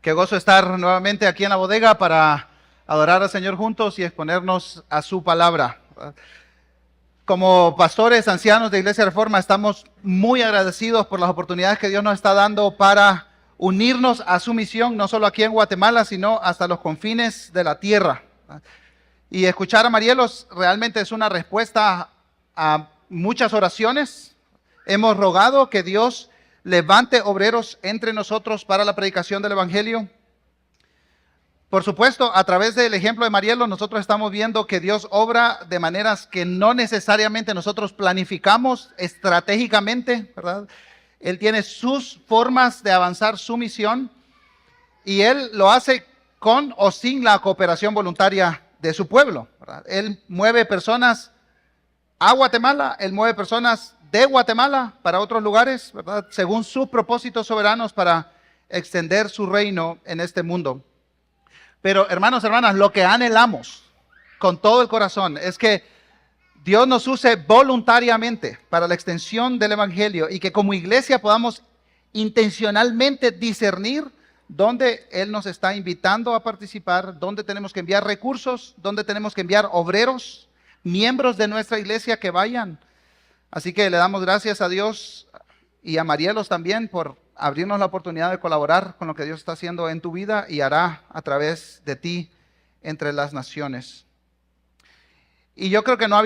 Qué gozo estar nuevamente aquí en la bodega para adorar al Señor juntos y exponernos a su palabra. Como pastores ancianos de Iglesia Reforma estamos muy agradecidos por las oportunidades que Dios nos está dando para unirnos a su misión, no solo aquí en Guatemala, sino hasta los confines de la tierra. Y escuchar a Marielos realmente es una respuesta a muchas oraciones. Hemos rogado que Dios levante obreros entre nosotros para la predicación del Evangelio. Por supuesto, a través del ejemplo de Marielos, nosotros estamos viendo que Dios obra de maneras que no necesariamente nosotros planificamos estratégicamente, ¿verdad? Él tiene sus formas de avanzar su misión y Él lo hace con o sin la cooperación voluntaria de su pueblo, ¿verdad? Él mueve personas a Guatemala, Él mueve personas de Guatemala para otros lugares, ¿verdad? Según sus propósitos soberanos para extender su reino en este mundo. Pero hermanos, hermanas, lo que anhelamos con todo el corazón es que Dios nos use voluntariamente para la extensión del Evangelio y que como iglesia podamos intencionalmente discernir dónde Él nos está invitando a participar, dónde tenemos que enviar recursos, dónde tenemos que enviar obreros, miembros de nuestra iglesia que vayan. Así que le damos gracias a Dios y a Marielos también por abrirnos la oportunidad de colaborar con lo que Dios está haciendo en tu vida y hará a través de ti entre las naciones. Y yo creo que no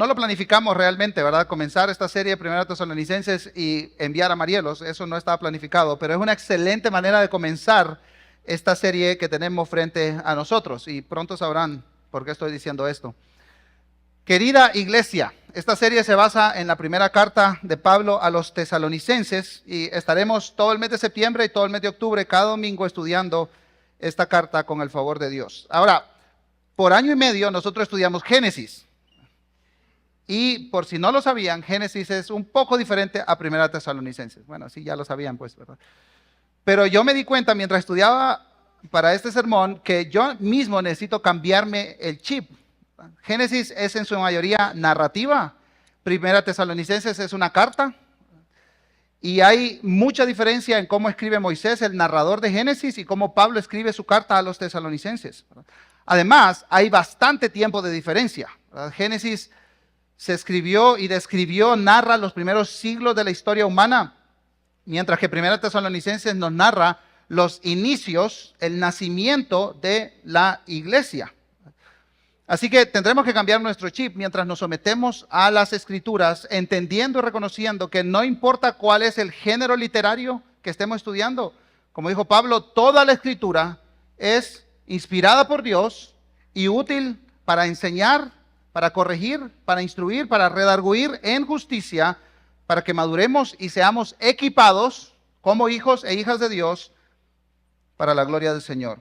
lo planificamos realmente, ¿verdad? Comenzar esta serie de 1 Tesalonicenses y enviar a Marielos, eso no estaba planificado, pero es una excelente manera de comenzar esta serie que tenemos frente a nosotros y pronto sabrán por qué estoy diciendo esto. Querida iglesia, esta serie se basa en la primera carta de Pablo a los tesalonicenses y estaremos todo el mes de septiembre y todo el mes de octubre, cada domingo, estudiando esta carta con el favor de Dios. Ahora, por año y medio nosotros estudiamos Génesis y por si no lo sabían, Génesis es un poco diferente a primera Tesalonicenses. Bueno, sí, ya lo sabían pues, ¿verdad? Pero yo me di cuenta mientras estudiaba para este sermón que yo mismo necesito cambiarme el chip. Génesis es en su mayoría narrativa, Primera Tesalonicenses es una carta y hay mucha diferencia en cómo escribe Moisés, el narrador de Génesis, y cómo Pablo escribe su carta a los tesalonicenses. Además, hay bastante tiempo de diferencia. Génesis se escribió y describió, narra los primeros siglos de la historia humana, mientras que Primera Tesalonicenses nos narra los inicios, el nacimiento de la iglesia. Así que tendremos que cambiar nuestro chip mientras nos sometemos a las escrituras, entendiendo y reconociendo que no importa cuál es el género literario que estemos estudiando. Como dijo Pablo, toda la escritura es inspirada por Dios y útil para enseñar, para corregir, para instruir, para redarguir en justicia, para que maduremos y seamos equipados como hijos e hijas de Dios para la gloria del Señor.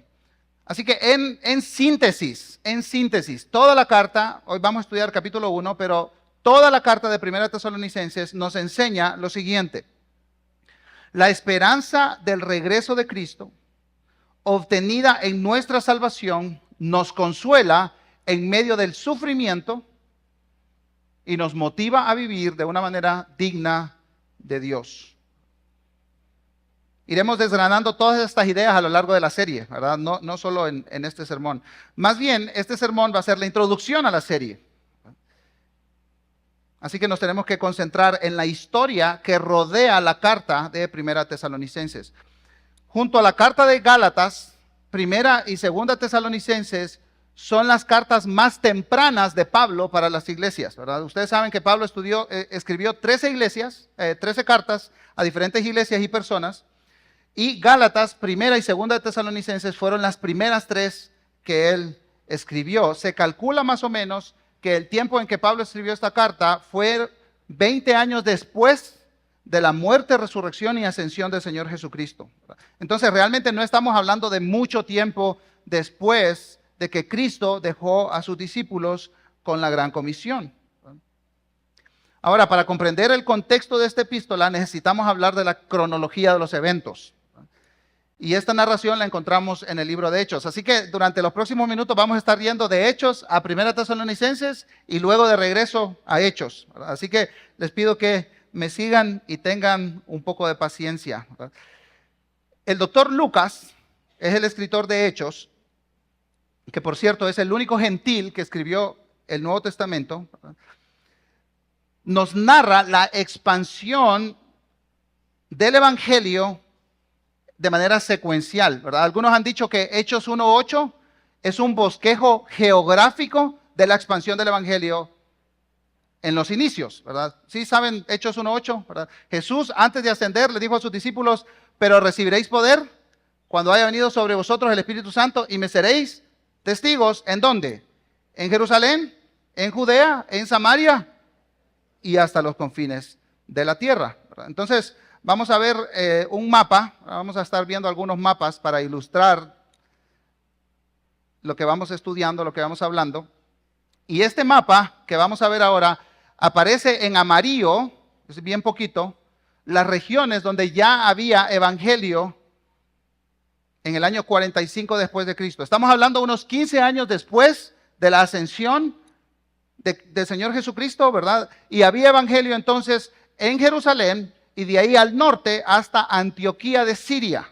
Así que en síntesis, toda la carta, hoy vamos a estudiar capítulo 1, pero toda la carta de 1 Tesalonicenses nos enseña lo siguiente. La esperanza del regreso de Cristo, obtenida en nuestra salvación, nos consuela en medio del sufrimiento y nos motiva a vivir de una manera digna de Dios. Iremos desgranando todas estas ideas a lo largo de la serie, ¿verdad? No solo en este sermón. Más bien, este sermón va a ser la introducción a la serie. Así que nos tenemos que concentrar en la historia que rodea la carta de Primera Tesalonicenses. Junto a la carta de Gálatas, Primera y Segunda Tesalonicenses son las cartas más tempranas de Pablo para las iglesias, ¿verdad? Ustedes saben que Pablo escribió 13 cartas a diferentes iglesias y personas. Y Gálatas, Primera y Segunda de Tesalonicenses fueron las primeras 3 que él escribió. Se calcula más o menos que el tiempo en que Pablo escribió esta carta fue 20 años después de la muerte, resurrección y ascensión del Señor Jesucristo. Entonces realmente no estamos hablando de mucho tiempo después de que Cristo dejó a sus discípulos con la gran comisión. Ahora, para comprender el contexto de esta epístola necesitamos hablar de la cronología de los eventos. Y esta narración la encontramos en el libro de Hechos. Así que durante los próximos minutos vamos a estar yendo de Hechos a Primera Tesalonicenses y luego de regreso a Hechos. Así que les pido que me sigan y tengan un poco de paciencia. El doctor Lucas es el escritor de Hechos, que por cierto es el único gentil que escribió el Nuevo Testamento, nos narra la expansión del Evangelio de manera secuencial, ¿verdad? Algunos han dicho que Hechos 1:8 es un bosquejo geográfico de la expansión del Evangelio en los inicios, ¿verdad? Sí saben Hechos 1:8, ¿verdad? Jesús antes de ascender le dijo a sus discípulos, pero recibiréis poder cuando haya venido sobre vosotros el Espíritu Santo y me seréis testigos, ¿en dónde? En Jerusalén, en Judea, en Samaria y hasta los confines de la tierra, ¿verdad? Entonces, vamos a ver un mapa, vamos a estar viendo algunos mapas para ilustrar lo que vamos estudiando, lo que vamos hablando. Y este mapa que vamos a ver ahora aparece en amarillo, es bien poquito, las regiones donde ya había evangelio en el año 45 después de Cristo. Estamos hablando unos 15 años después de la ascensión del Señor Jesucristo, ¿verdad? Y había evangelio entonces en Jerusalén y de ahí al norte hasta Antioquía de Siria.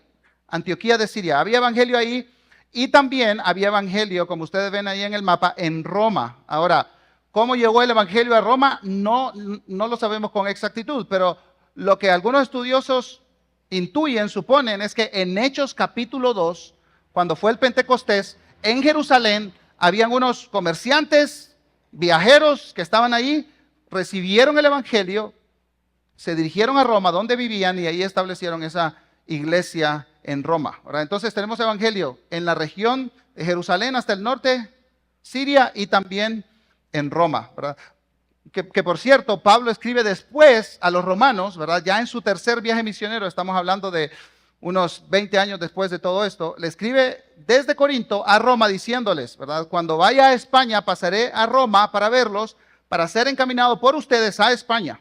Antioquía de Siria. Había evangelio ahí y también había evangelio, como ustedes ven ahí en el mapa, en Roma. Ahora, ¿cómo llegó el evangelio a Roma? No lo sabemos con exactitud, pero lo que algunos estudiosos intuyen, suponen, es que en Hechos capítulo 2, cuando fue el Pentecostés, en Jerusalén habían unos comerciantes, viajeros que estaban ahí, recibieron el evangelio, se dirigieron a Roma, donde vivían, y ahí establecieron esa iglesia en Roma. ¿Verdad? Entonces tenemos evangelio en la región de Jerusalén hasta el norte, Siria, y también en Roma, ¿verdad? Que por cierto, Pablo escribe después a los romanos, ¿verdad? Ya en su tercer viaje misionero, estamos hablando de unos 20 años después de todo esto, le escribe desde Corinto a Roma diciéndoles, ¿verdad? Cuando vaya a España pasaré a Roma para verlos, para ser encaminado por ustedes a España.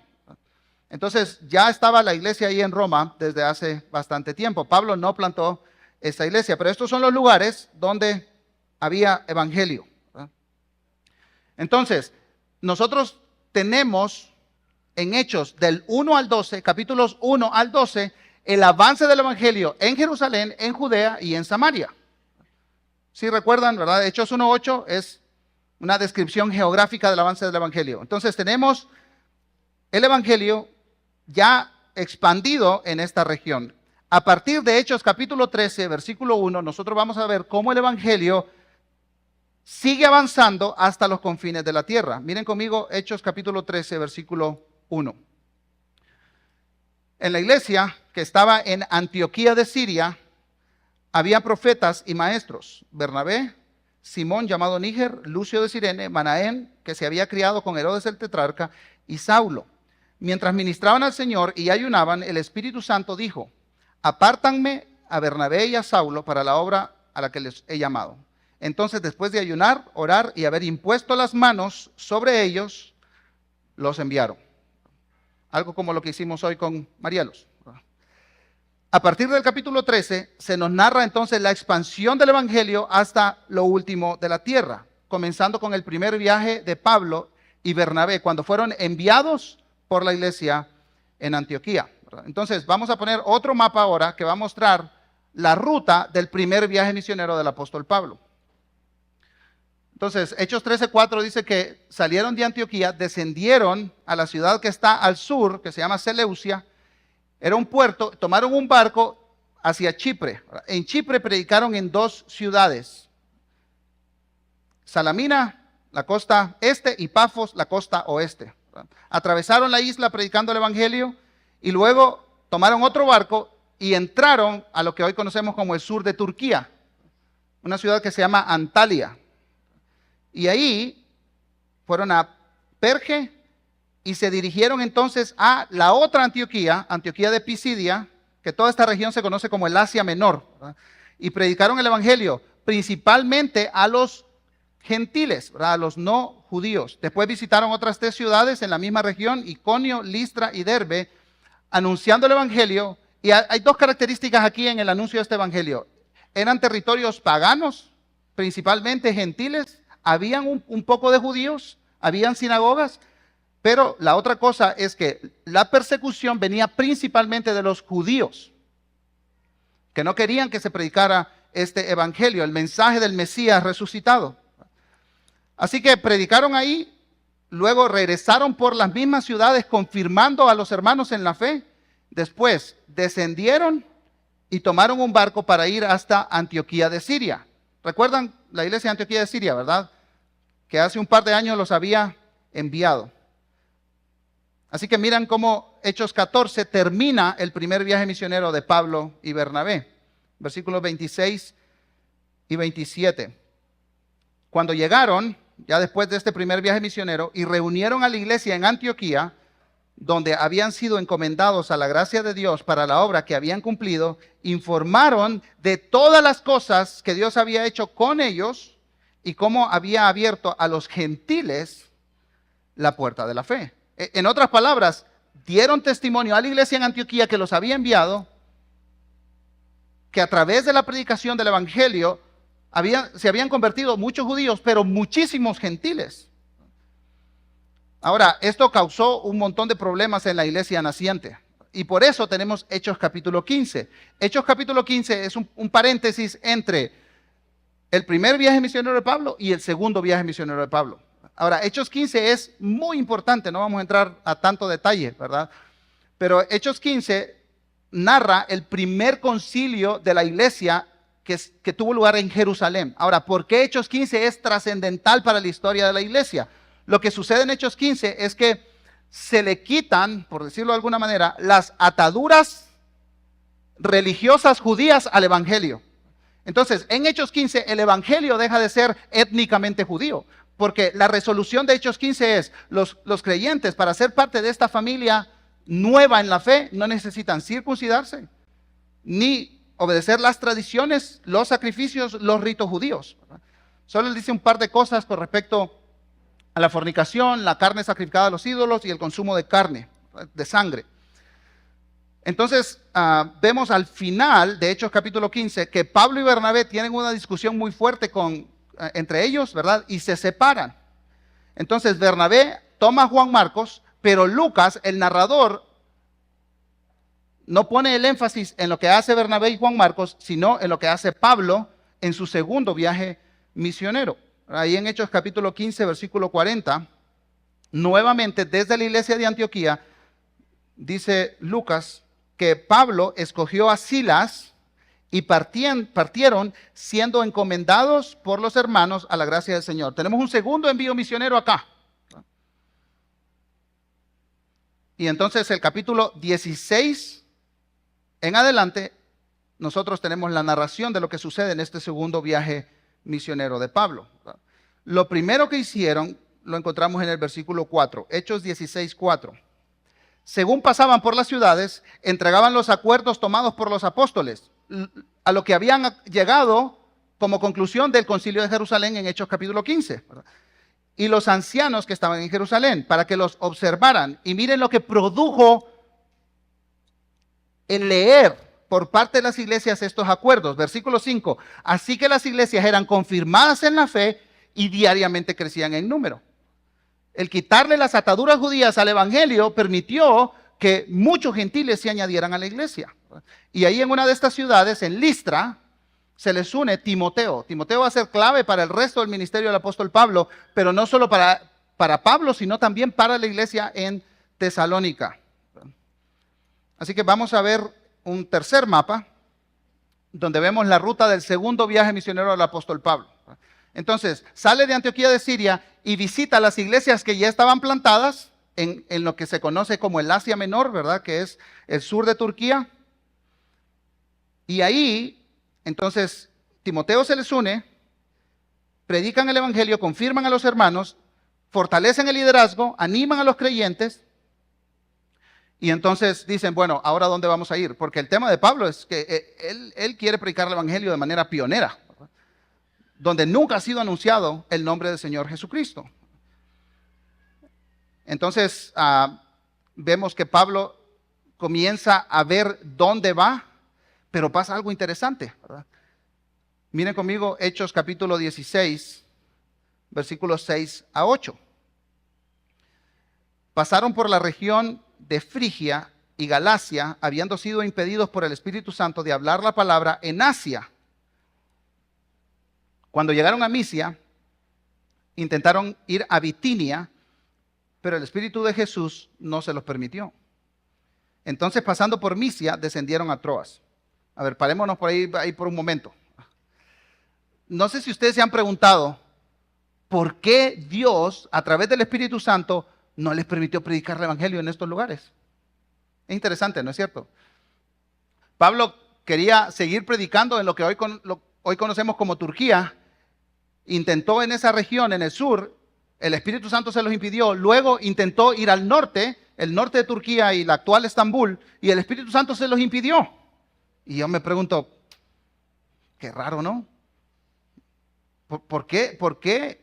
Entonces ya estaba la iglesia ahí en Roma desde hace bastante tiempo. Pablo no plantó esta iglesia, pero estos son los lugares donde había evangelio, ¿verdad? Entonces, nosotros tenemos en Hechos del 1 al 12, capítulos 1 al 12, el avance del evangelio en Jerusalén, en Judea y en Samaria. Si recuerdan, ¿verdad? Hechos 1:8 es una descripción geográfica del avance del evangelio. Entonces tenemos el evangelio ya expandido en esta región. A partir de Hechos capítulo 13, versículo 1, nosotros vamos a ver cómo el evangelio sigue avanzando hasta los confines de la tierra. Miren conmigo Hechos capítulo 13, versículo 1. En la iglesia que estaba en Antioquía de Siria, había profetas y maestros: Bernabé, Simón llamado Níger, Lucio de Cirene, Manaén, que se había criado con Herodes el tetrarca, y Saulo. Mientras ministraban al Señor y ayunaban, el Espíritu Santo dijo: apártanme a Bernabé y a Saulo para la obra a la que les he llamado. Entonces, después de ayunar, orar y haber impuesto las manos sobre ellos, los enviaron. Algo como lo que hicimos hoy con Marielos. A partir del capítulo 13, se nos narra entonces la expansión del evangelio hasta lo último de la tierra, comenzando con el primer viaje de Pablo y Bernabé, cuando fueron enviados por la iglesia en Antioquía. Entonces, vamos a poner otro mapa ahora que va a mostrar la ruta del primer viaje misionero del apóstol Pablo. Entonces, Hechos 13:4 dice que salieron de Antioquía, descendieron a la ciudad que está al sur, que se llama Seleucia. Era un puerto, tomaron un barco hacia Chipre. En Chipre predicaron en dos ciudades: Salamina, la costa este, y Pafos, la costa oeste. Atravesaron la isla predicando el evangelio y luego tomaron otro barco y entraron a lo que hoy conocemos como el sur de Turquía, una ciudad que se llama Antalya. Y ahí fueron a Perge y se dirigieron entonces a la otra Antioquía, Antioquía de Pisidia, que toda esta región se conoce como el Asia Menor, ¿verdad? Y predicaron el evangelio principalmente a los gentiles, ¿verdad? A los no judíos. Después visitaron otras 3 ciudades en la misma región, Iconio, Listra y Derbe, anunciando el evangelio. Y hay 2 características aquí en el anuncio de este evangelio. Eran territorios paganos, principalmente gentiles. Habían un poco de judíos, habían sinagogas, pero la otra cosa es que la persecución venía principalmente de los judíos, que no querían que se predicara este evangelio, el mensaje del Mesías resucitado. Así que predicaron ahí, luego regresaron por las mismas ciudades confirmando a los hermanos en la fe. Después descendieron y tomaron un barco para ir hasta Antioquía de Siria. ¿Recuerdan la iglesia de Antioquía de Siria, verdad? Que hace un par de años los había enviado. Así que miran cómo Hechos 14 termina el primer viaje misionero de Pablo y Bernabé. Versículos 26 y 27. Cuando llegaron, ya después de este primer viaje misionero, y reunieron a la iglesia en Antioquía, donde habían sido encomendados a la gracia de Dios para la obra que habían cumplido, informaron de todas las cosas que Dios había hecho con ellos y cómo había abierto a los gentiles la puerta de la fe. En otras palabras, dieron testimonio a la iglesia en Antioquía que los había enviado, que a través de la predicación del evangelio se habían convertido muchos judíos, pero muchísimos gentiles. Ahora, esto causó un montón de problemas en la iglesia naciente. Y por eso tenemos Hechos capítulo 15. Hechos capítulo 15 es un paréntesis entre el primer viaje misionero de Pablo y el segundo viaje misionero de Pablo. Ahora, Hechos 15 es muy importante, no vamos a entrar a tanto detalle, ¿verdad? Pero Hechos 15 narra el primer concilio de la iglesia que tuvo lugar en Jerusalén. Ahora, ¿por qué Hechos 15 es trascendental para la historia de la iglesia? Lo que sucede en Hechos 15 es que se le quitan, por decirlo de alguna manera, las ataduras religiosas judías al evangelio. Entonces, en Hechos 15 el evangelio deja de ser étnicamente judío, porque la resolución de Hechos 15 es, los creyentes para ser parte de esta familia nueva en la fe no necesitan circuncidarse, ni obedecer las tradiciones, los sacrificios, los ritos judíos. Solo él dice un par de cosas con respecto a la fornicación, la carne sacrificada a los ídolos y el consumo de carne, de sangre. Entonces, vemos al final de Hechos capítulo 15 que Pablo y Bernabé tienen una discusión muy fuerte entre ellos, ¿verdad? Y se separan. Entonces, Bernabé toma a Juan Marcos, pero Lucas, el narrador, no pone el énfasis en lo que hace Bernabé y Juan Marcos, sino en lo que hace Pablo en su segundo viaje misionero. Ahí en Hechos capítulo 15, versículo 40, nuevamente desde la iglesia de Antioquía, dice Lucas que Pablo escogió a Silas y partieron siendo encomendados por los hermanos a la gracia del Señor. Tenemos un segundo envío misionero acá. Y entonces el capítulo 16 en adelante, nosotros tenemos la narración de lo que sucede en este segundo viaje misionero de Pablo. Lo primero que hicieron lo encontramos en el versículo 4, Hechos 16, 4. Según pasaban por las ciudades, entregaban los acuerdos tomados por los apóstoles, a lo que habían llegado como conclusión del concilio de Jerusalén en Hechos capítulo 15. Y los ancianos que estaban en Jerusalén, para que los observaran. Y miren lo que produjo el leer por parte de las iglesias estos acuerdos. Versículo 5. Así que las iglesias eran confirmadas en la fe y diariamente crecían en número. El quitarle las ataduras judías al evangelio permitió que muchos gentiles se añadieran a la iglesia. Y ahí en una de estas ciudades, en Listra, se les une Timoteo. Timoteo va a ser clave para el resto del ministerio del apóstol Pablo, pero no solo para Pablo, sino también para la iglesia en Tesalónica. Así que vamos a ver un tercer mapa, donde vemos la ruta del segundo viaje misionero del apóstol Pablo. Entonces, sale de Antioquía de Siria y visita las iglesias que ya estaban plantadas en lo que se conoce como el Asia Menor, ¿verdad? Que es el sur de Turquía. Y ahí, entonces, Timoteo se les une, predican el evangelio, confirman a los hermanos, fortalecen el liderazgo, animan a los creyentes. Y entonces dicen, bueno, ¿ahora dónde vamos a ir? Porque el tema de Pablo es que él quiere predicar el evangelio de manera pionera, ¿verdad? Donde nunca ha sido anunciado el nombre del Señor Jesucristo. Entonces, vemos que Pablo comienza a ver dónde va, pero pasa algo interesante, ¿verdad? Miren conmigo Hechos capítulo 16, versículos 6 a 8. Pasaron por la región de Frigia y Galacia, habiendo sido impedidos por el Espíritu Santo de hablar la palabra en Asia. Cuando llegaron a Misia, intentaron ir a Bitinia, pero el Espíritu de Jesús no se los permitió. Entonces, pasando por Misia, descendieron a Troas. A ver, parémonos por ahí por un momento. No sé si ustedes se han preguntado por qué Dios, a través del Espíritu Santo, no les permitió predicar el Evangelio en estos lugares. Es interesante, ¿no es cierto? Pablo quería seguir predicando en lo que hoy conocemos como Turquía. Intentó en esa región, en el sur, el Espíritu Santo se los impidió. Luego intentó ir al norte, el norte de Turquía y la actual Estambul, y el Espíritu Santo se los impidió. Y yo me pregunto, qué raro, ¿no? ¿Por qué? ¿Por qué?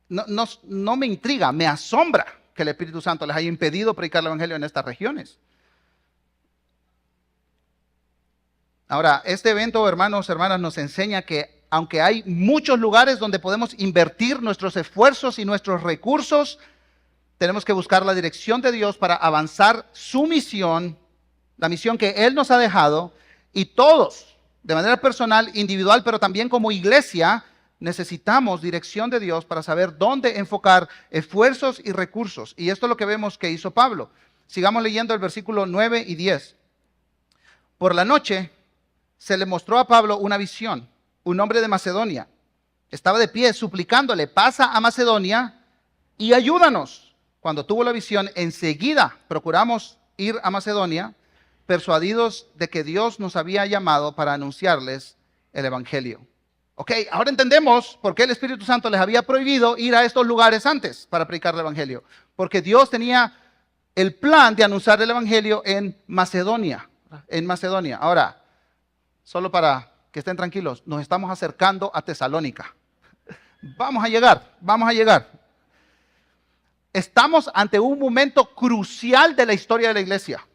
No me intriga, me asombra que el Espíritu Santo les haya impedido predicar el Evangelio en estas regiones. Ahora, este evento, hermanos, hermanas, nos enseña que aunque hay muchos lugares donde podemos invertir nuestros esfuerzos y nuestros recursos, tenemos que buscar la dirección de Dios para avanzar su misión, la misión que Él nos ha dejado, y todos, de manera personal, individual, pero también como iglesia, necesitamos dirección de Dios para saber dónde enfocar esfuerzos y recursos. Y esto es lo que vemos que hizo Pablo. Sigamos leyendo el versículo 9 y 10. Por la noche se le mostró a Pablo una visión. Un hombre de Macedonia estaba de pie suplicándole, pasa a Macedonia y ayúdanos. Cuando tuvo la visión, enseguida procuramos ir a Macedonia, persuadidos de que Dios nos había llamado para anunciarles el Evangelio. Ok, ahora entendemos por qué el Espíritu Santo les había prohibido ir a estos lugares antes para predicar el Evangelio. Porque Dios tenía el plan de anunciar el Evangelio en Macedonia. Ahora, solo para que estén tranquilos, nos estamos acercando a Tesalónica. Vamos a llegar. Estamos ante un momento crucial de la historia de la iglesia.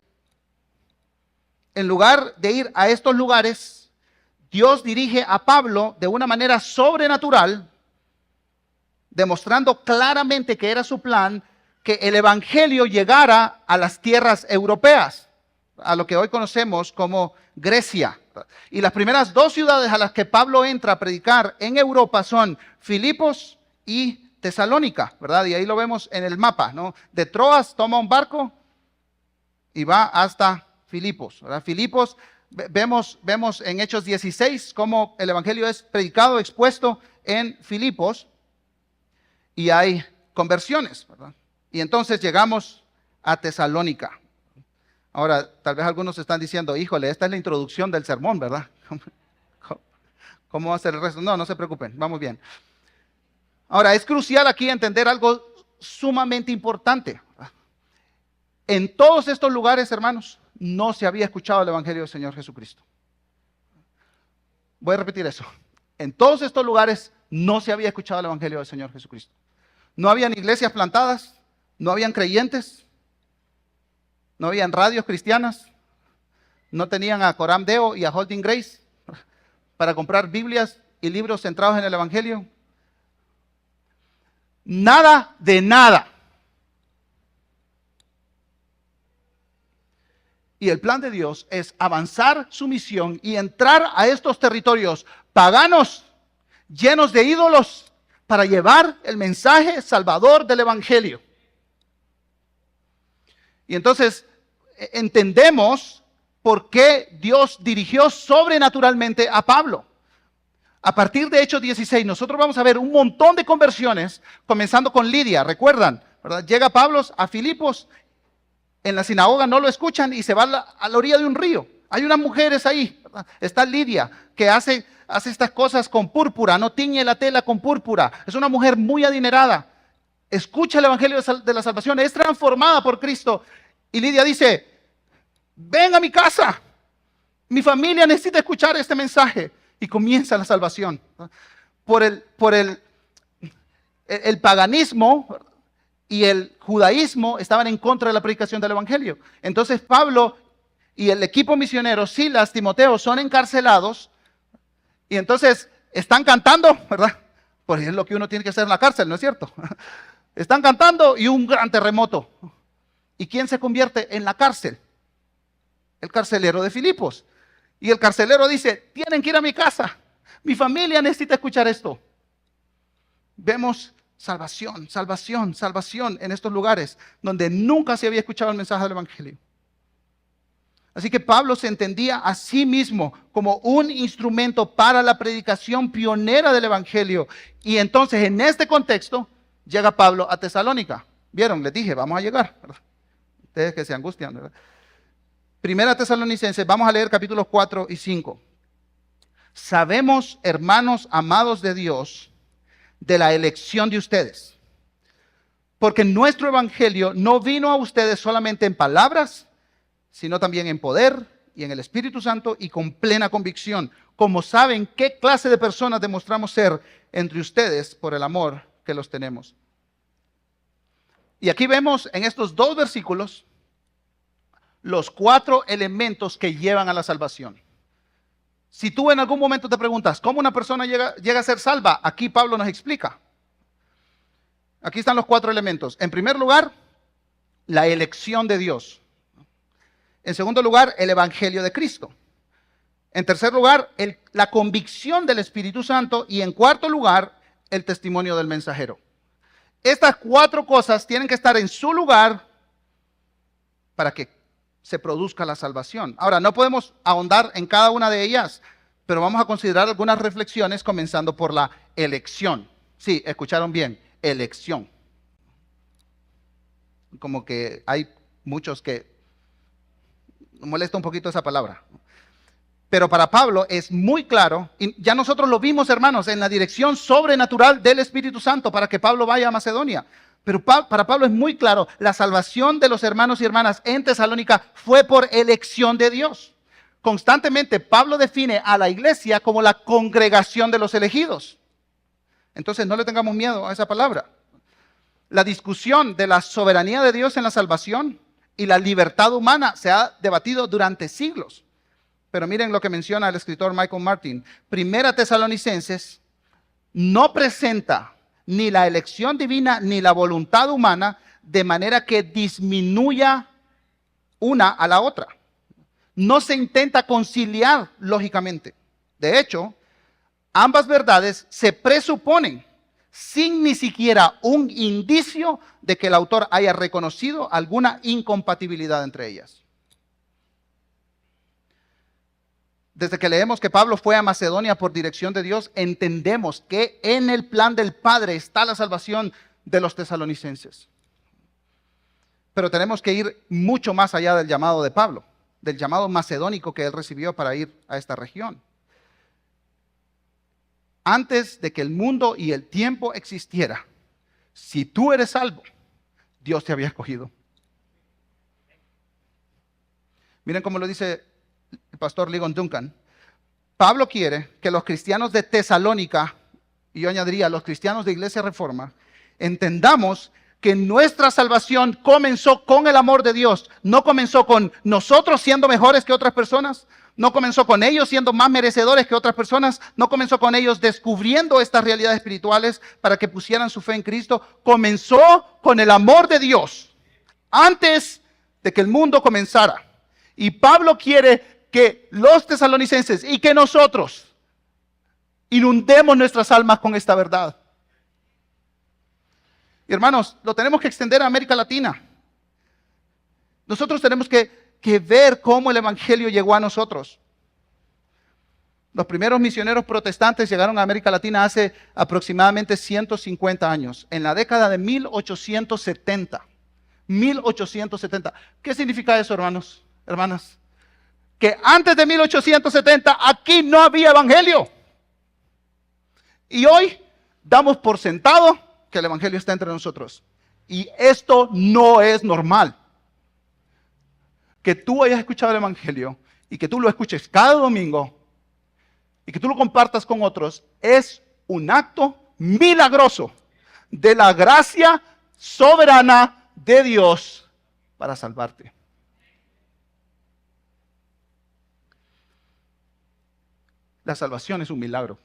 En lugar de ir a estos lugares, Dios dirige a Pablo de una manera sobrenatural, demostrando claramente que era su plan que el Evangelio llegara a las tierras europeas, a lo que hoy conocemos como Grecia. Y las primeras dos ciudades a las que Pablo entra a predicar en Europa son Filipos y Tesalónica, ¿verdad? Y ahí lo vemos en el mapa, ¿no? De Troas toma un barco y va hasta Filipos, ¿verdad? Filipos, vemos en Hechos 16 cómo el Evangelio es predicado, expuesto en Filipos y hay conversiones, ¿verdad? Y entonces llegamos a Tesalónica. Ahora, tal vez algunos están diciendo, híjole, esta es la introducción del sermón, ¿verdad? ¿Cómo va a ser el resto? No se preocupen, vamos bien. Ahora, es crucial aquí entender algo sumamente importante. En todos estos lugares, hermanos, no se había escuchado el Evangelio del Señor Jesucristo. Voy a repetir eso. En todos estos lugares no se había escuchado el Evangelio del Señor Jesucristo. No habían iglesias plantadas, no habían creyentes, no habían radios cristianas, no tenían a Coram Deo y a Holding Grace para comprar Biblias y libros centrados en el Evangelio. Nada de nada. Y el plan de Dios es avanzar su misión y entrar a estos territorios paganos, llenos de ídolos, para llevar el mensaje salvador del Evangelio. Y entonces entendemos por qué Dios dirigió sobrenaturalmente a Pablo. A partir de Hechos 16, nosotros vamos a ver un montón de conversiones, comenzando con Lidia, ¿recuerdan? ¿Verdad? Llega Pablo a Filipos, en la sinagoga no lo escuchan y se va a la orilla de un río. Hay unas mujeres ahí, ¿verdad? Está Lidia, que hace estas cosas con púrpura, no tiñe la tela con púrpura. Es una mujer muy adinerada. Escucha el Evangelio de la salvación, es transformada por Cristo. Y Lidia dice, ven a mi casa, mi familia necesita escuchar este mensaje. Y comienza la salvación. Por el paganismo y el judaísmo estaban en contra de la predicación del Evangelio. Entonces Pablo y el equipo misionero, Silas, Timoteo, son encarcelados. Y entonces están cantando, ¿verdad? Porque es lo que uno tiene que hacer en la cárcel, ¿no es cierto? Están cantando y un gran terremoto. ¿Y quién se convierte en la cárcel? El carcelero de Filipos. Y el carcelero dice, tienen que ir a mi casa. Mi familia necesita escuchar esto. vemos salvación, salvación, salvación en estos lugares donde nunca se había escuchado el mensaje del Evangelio. Así que Pablo se entendía a sí mismo como un instrumento para la predicación pionera del Evangelio. Y entonces en este contexto llega Pablo a Tesalónica. ¿Vieron? Les dije, vamos a llegar. Ustedes que se angustian, ¿verdad? Primera Tesalonicenses, vamos a leer capítulos 4 y 5. Sabemos, hermanos amados de Dios, de la elección de ustedes. Porque nuestro Evangelio no vino a ustedes solamente en palabras, sino también en poder y en el Espíritu Santo y con plena convicción, como saben qué clase de personas demostramos ser entre ustedes por el amor que los tenemos. Y aquí vemos en estos dos versículos los 4 elementos que llevan a la salvación. Si tú en algún momento te preguntas, ¿cómo una persona llega a ser salva? Aquí Pablo nos explica. Aquí están los 4 elementos. En primer lugar, la elección de Dios. En segundo lugar, el Evangelio de Cristo. En tercer lugar, la convicción del Espíritu Santo. Y en cuarto lugar, el testimonio del mensajero. Estas 4 cosas tienen que estar en su lugar para que se produzca la salvación. Ahora, no podemos ahondar en cada una de ellas, pero vamos a considerar algunas reflexiones comenzando por la elección. Sí, escucharon bien, elección. Como que hay muchos que molesta un poquito esa palabra. Pero para Pablo es muy claro, y ya nosotros lo vimos, hermanos, en la dirección sobrenatural del Espíritu Santo para que Pablo vaya a Macedonia. Pero para Pablo es muy claro, la salvación de los hermanos y hermanas en Tesalónica fue por elección de Dios. Constantemente Pablo define a la iglesia como la congregación de los elegidos. Entonces no le tengamos miedo a esa palabra. La discusión de la soberanía de Dios en la salvación y la libertad humana se ha debatido durante siglos. Pero miren lo que menciona el escritor Michael Martin. Primera Tesalonicenses no presenta ni la elección divina ni la voluntad humana de manera que disminuya una a la otra. No se intenta conciliar lógicamente. De hecho, ambas verdades se presuponen sin ni siquiera un indicio de que el autor haya reconocido alguna incompatibilidad entre ellas. Desde que leemos que Pablo fue a Macedonia por dirección de Dios, entendemos que en el plan del Padre está la salvación de los tesalonicenses. Pero tenemos que ir mucho más allá del llamado de Pablo, del llamado macedónico que él recibió para ir a esta región. Antes de que el mundo y el tiempo existiera, si tú eres salvo, Dios te había escogido. Miren cómo lo dice el pastor Ligon Duncan. Pablo quiere que los cristianos de Tesalónica, y yo añadiría los cristianos de Iglesia Reforma, entendamos que nuestra salvación comenzó con el amor de Dios. No comenzó con nosotros siendo mejores que otras personas. No comenzó con ellos siendo más merecedores que otras personas. No comenzó con ellos descubriendo estas realidades espirituales para que pusieran su fe en Cristo. Comenzó con el amor de Dios antes de que el mundo comenzara. Y Pablo quiere que los tesalonicenses y que nosotros inundemos nuestras almas con esta verdad. Y hermanos, lo tenemos que extender a América Latina. Nosotros tenemos que ver cómo el Evangelio llegó a nosotros. Los primeros misioneros protestantes llegaron a América Latina hace aproximadamente 150 años, en la década de 1870. 1870. ¿Qué significa eso, hermanos, hermanas? Que antes de 1870 aquí no había evangelio. Y hoy damos por sentado que el evangelio está entre nosotros. Y esto no es normal. Que tú hayas escuchado el evangelio y que tú lo escuches cada domingo y que tú lo compartas con otros es un acto milagroso de la gracia soberana de Dios para salvarte. La salvación es un milagro.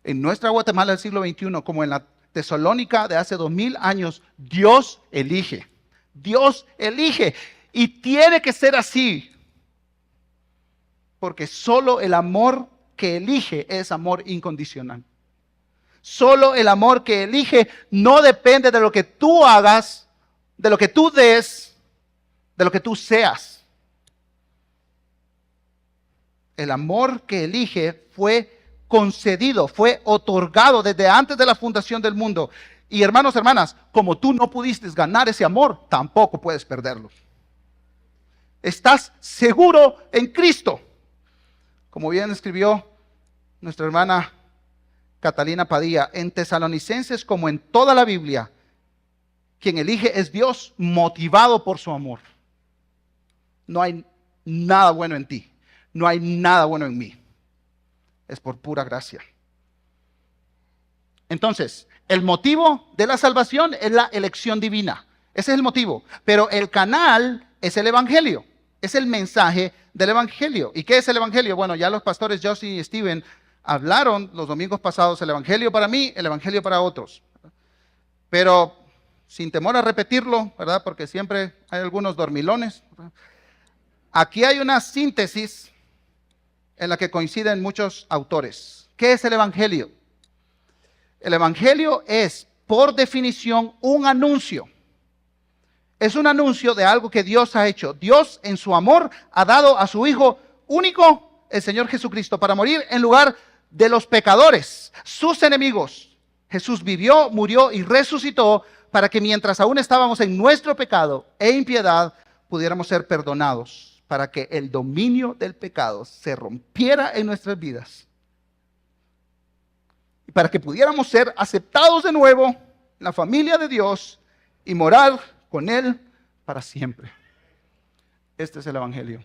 En nuestra Guatemala del siglo XXI, como en la Tesalónica de hace 2000 años, Dios elige. Dios elige. Y tiene que ser así. Porque solo el amor que elige es amor incondicional. Solo el amor que elige no depende de lo que tú hagas, de lo que tú des, de lo que tú seas. El amor que elige fue concedido, fue otorgado desde antes de la fundación del mundo. Y hermanos, hermanas, como tú no pudiste ganar ese amor, tampoco puedes perderlo. Estás seguro en Cristo. Como bien escribió nuestra hermana Catalina Padilla, en Tesalonicenses como en toda la Biblia, quien elige es Dios motivado por su amor. No hay nada bueno en ti, no hay nada bueno en mí. Es por pura gracia. Entonces, el motivo de la salvación es la elección divina. Ese es el motivo. Pero el canal es el Evangelio. Es el mensaje del Evangelio. ¿Y qué es el Evangelio? Bueno, ya los pastores Josie y Steven hablaron los domingos pasados el Evangelio para mí, el Evangelio para otros. Pero sin temor a repetirlo, ¿verdad? Porque siempre hay algunos dormilones, ¿verdad? Aquí hay una síntesis en la que coinciden muchos autores. ¿Qué es el Evangelio? El Evangelio es, por definición, un anuncio. Es un anuncio de algo que Dios ha hecho. Dios, en su amor, ha dado a su Hijo único, el Señor Jesucristo, para morir en lugar de los pecadores, sus enemigos. Jesús vivió, murió y resucitó para que mientras aún estábamos en nuestro pecado e impiedad, pudiéramos ser perdonados, para que el dominio del pecado se rompiera en nuestras vidas. Y para que pudiéramos ser aceptados de nuevo en la familia de Dios y morar con Él para siempre. Este es el Evangelio.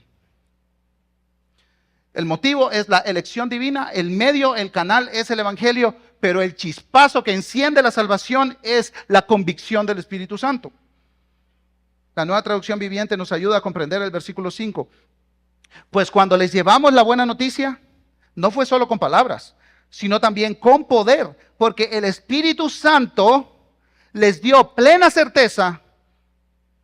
El motivo es la elección divina, el medio, el canal es el Evangelio, pero el chispazo que enciende la salvación es la convicción del Espíritu Santo. La Nueva Traducción Viviente nos ayuda a comprender el versículo 5. Pues cuando les llevamos la buena noticia, no fue solo con palabras, sino también con poder, porque el Espíritu Santo les dio plena certeza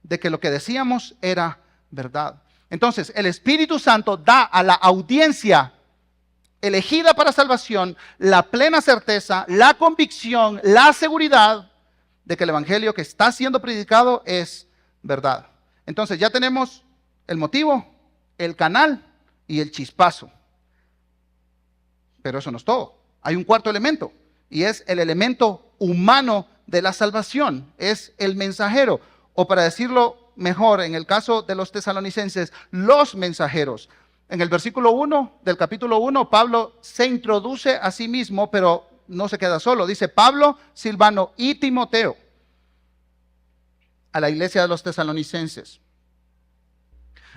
de que lo que decíamos era verdad. Entonces, el Espíritu Santo da a la audiencia elegida para salvación la plena certeza, la convicción, la seguridad de que el Evangelio que está siendo predicado es verdad. Entonces, ya tenemos el motivo, el canal y el chispazo. Pero eso no es todo. Hay un cuarto elemento, y es el elemento humano de la salvación. Es el mensajero, o para decirlo mejor, en el caso de los tesalonicenses, los mensajeros. En el versículo 1 del capítulo 1, Pablo se introduce a sí mismo, pero no se queda solo. Dice Pablo, Silvano y Timoteo a la iglesia de los tesalonicenses.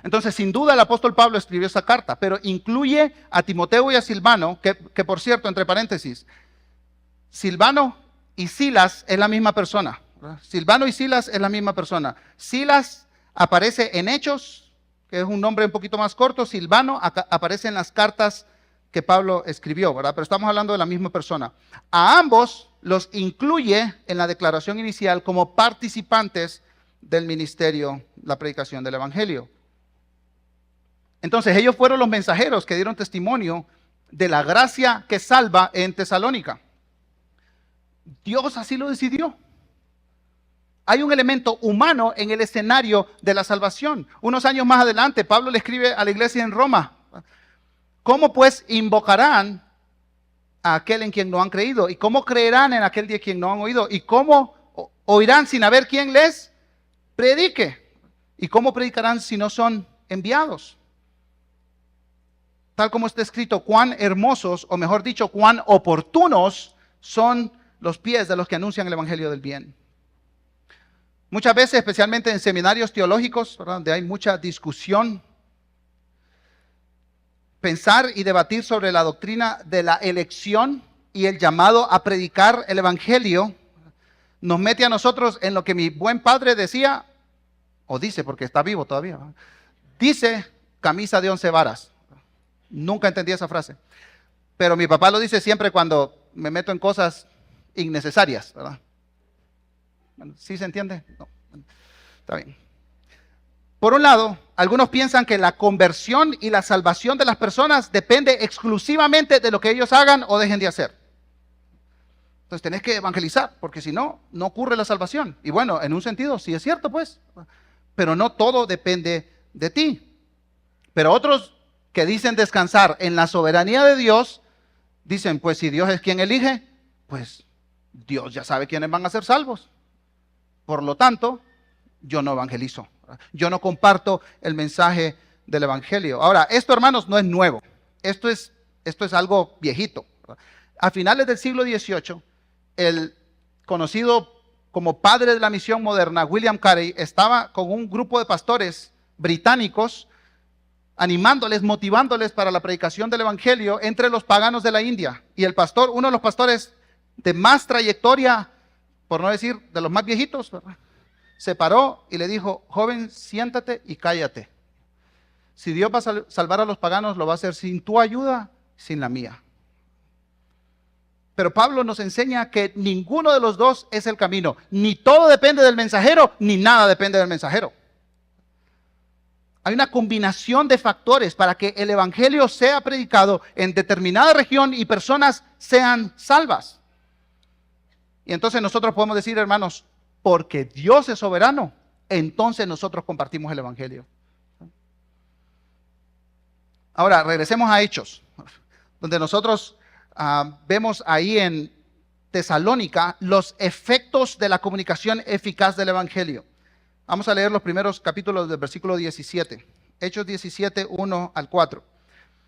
Entonces, sin duda, el apóstol Pablo escribió esa carta, pero incluye a Timoteo y a Silvano, que por cierto, entre paréntesis, Silvano y Silas es la misma persona. Silvano y Silas es la misma persona. Silas aparece en Hechos, que es un nombre un poquito más corto. Silvano aparece en las cartas que Pablo escribió, ¿verdad? Pero estamos hablando de la misma persona. A ambos los incluye en la declaración inicial como participantes del ministerio, la predicación del Evangelio. Entonces ellos fueron los mensajeros que dieron testimonio de la gracia que salva en Tesalónica. Dios así lo decidió. Hay un elemento humano en el escenario de la salvación. Unos años más adelante, Pablo le escribe a la iglesia en Roma: ¿cómo pues invocarán a aquel en quien no han creído? ¿Y cómo creerán en aquel de quien no han oído? ¿Y cómo oirán sin haber quien les predique? ¿Y cómo predicarán si no son enviados? Tal como está escrito, cuán hermosos, o mejor dicho, cuán oportunos son los pies de los que anuncian el evangelio del bien. Muchas veces, especialmente en seminarios teológicos, ¿verdad?, donde hay mucha discusión, pensar y debatir sobre la doctrina de la elección y el llamado a predicar el evangelio nos mete a nosotros en lo que mi buen padre decía, o dice porque está vivo todavía, ¿verdad? Dice camisa de 11 varas. Nunca entendí esa frase, pero mi papá lo dice siempre cuando me meto en cosas innecesarias, ¿verdad? ¿Sí se entiende? No. Está bien. Por un lado, algunos piensan que la conversión y la salvación de las personas depende exclusivamente de lo que ellos hagan o dejen de hacer. Entonces tenés que evangelizar, porque si no, no ocurre la salvación. Y bueno, en un sentido sí es cierto, pues, pero no todo depende de ti. Pero otros que dicen descansar en la soberanía de Dios, dicen, pues si Dios es quien elige, pues Dios ya sabe quiénes van a ser salvos. Por lo tanto, yo no evangelizo. Yo no comparto el mensaje del evangelio. Ahora, esto, hermanos, no es nuevo. Esto es algo viejito. A finales del siglo XVIII, el conocido como padre de la misión moderna, William Carey, estaba con un grupo de pastores británicos animándoles, motivándoles para la predicación del evangelio entre los paganos de la India. Y el pastor, uno de los pastores de más trayectoria, por no decir de los más viejitos, ¿verdad?, se paró y le dijo, joven, siéntate y cállate. Si Dios va a salvar a los paganos, lo va a hacer sin tu ayuda, sin la mía. Pero Pablo nos enseña que ninguno de los dos es el camino. Ni todo depende del mensajero, ni nada depende del mensajero. Hay una combinación de factores para que el evangelio sea predicado en determinada región y personas sean salvas. Y entonces nosotros podemos decir, hermanos, porque Dios es soberano, entonces nosotros compartimos el evangelio. Ahora, regresemos a Hechos, donde nosotros vemos ahí en Tesalónica los efectos de la comunicación eficaz del evangelio. Vamos a leer los primeros capítulos del versículo 17. Hechos 17, 1 al 4.